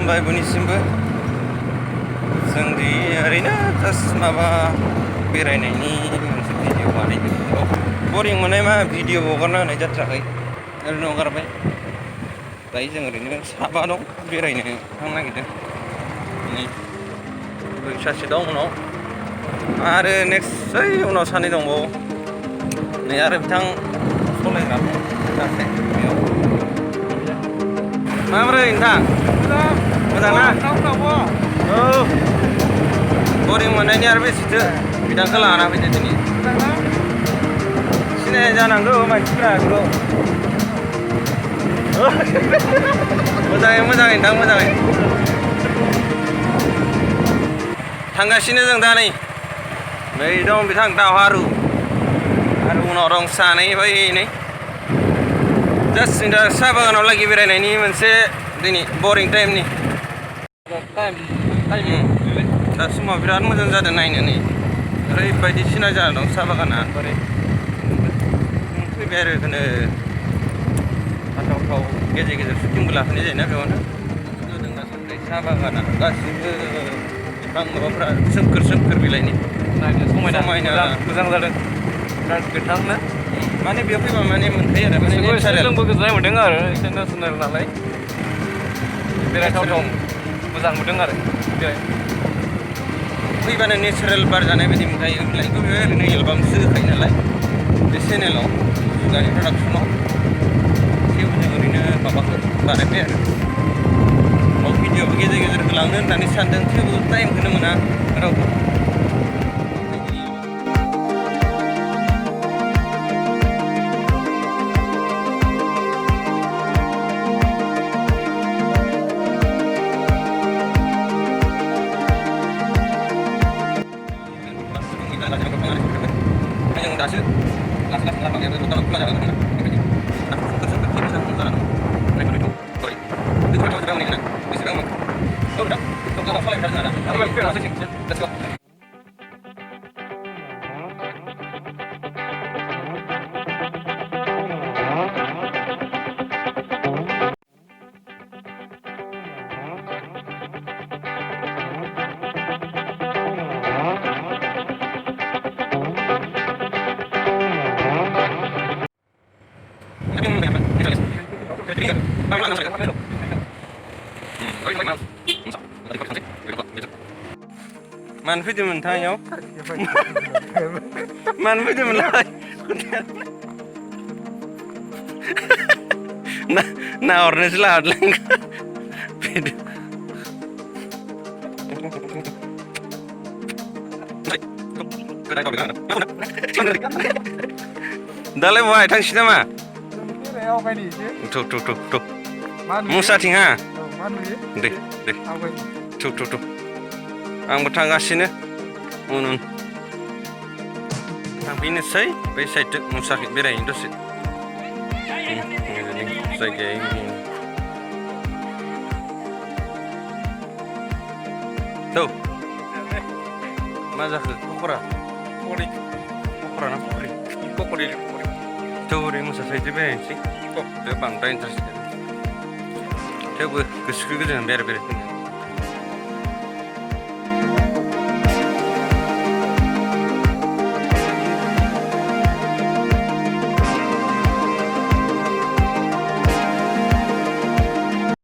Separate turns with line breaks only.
खुलुमबाय बयनिसिमबो जों दि ओरैनो जास्ट माबा बेरायनायनि मोनसे भिडिअ बानायदों बरिं मोननाय मा भिडिअ हगारना होनाय जाथ्राखै ओरैनो हगारबाय दायो जों ओरैनो साबा दं बेरायनो थांनो नागिरदों नै बै सासे दं उनाव आरो नेक्स्ट ओइ उनाव सानै दंबावो नै आरो बिथां सलायग्रा दं सासे बेयाव माबोरै नोंथां मोजां ना औ बरिं मोननायनि आरो बेसेथो बिथांखौ लाना फैदो दिनै सिनाय जानांगौ मानसिफ्रा बेखौ मोजाङै नोंथां मोजाङै थांगासिनो जों दा नै दं बिथां दावहारु आरो उनाव दं सानै नै जास्ट जों दा साहा बागानाव लागि बेरायनायनि मोनसे दिनै बरिं टाइमनि दा समाव बिराद मोजां जादों नायनो नै ओरैबायदि सिना जाना दं साहा बागाना फैबाय आरो बेखौनो फाथाव गेजेर शुटिंबो लाफैनाय जायोना बेयावनो जों दासान्दि साहा बागाना गासिबो बिफां माबाफ्रा सोमखोर बिलाइनि समायना मोजां जादों बिराद गोथांनो माने बेयाव फैबा माने मोनखायो आरो माने जोंबो गोजोननाय मोन्दों आरो एसे नेसनेल नालाय बेरायथावथाव मोजां मोनदों आरो फैबानो नेचारेल बार जानाय बायदि मोनखायो बिलाइखौ बे ओरैनो एलबामसो होखायो नालाय बे चेनेलाव जुगानि प्रडाक्सनाव थेवबो जों ओरैनो माबाखौ बानायबाय आरो ब्लग भिडिअबो गेजेर होलांनो होननानै सानदों थेवबो टाइमखौनो मोना रावबो दासो लासै लांनायाबो दखानाव खुला जागोन होनना बेबायदि सोमखोर मोजां जानानै नायखौथ' सरि बेखौथ' जों नै बेसेबां औ दा दखानाव सालायबाय थादों आरो लेट्स गो मानो फैदोंमोन नोंथाङा इयाव मानो फैदोंमोनलाय नाहरनोसो लाहरदों दालाय बहाय थांसै नामा थ' मुसाथिं हा दे थ' आंबो थांगासिनो उन थांफिनोसै बै साइडजों मुसाखै बेरायहैनो दसे जायगाया थ' मा जाखो पक'रा ना पक'रि थ' ओरै मुसा साइडजों बेरायनोसै बांद्राय इन्टारेस्ट थेवबो गोसोखौ गोजोन बेराय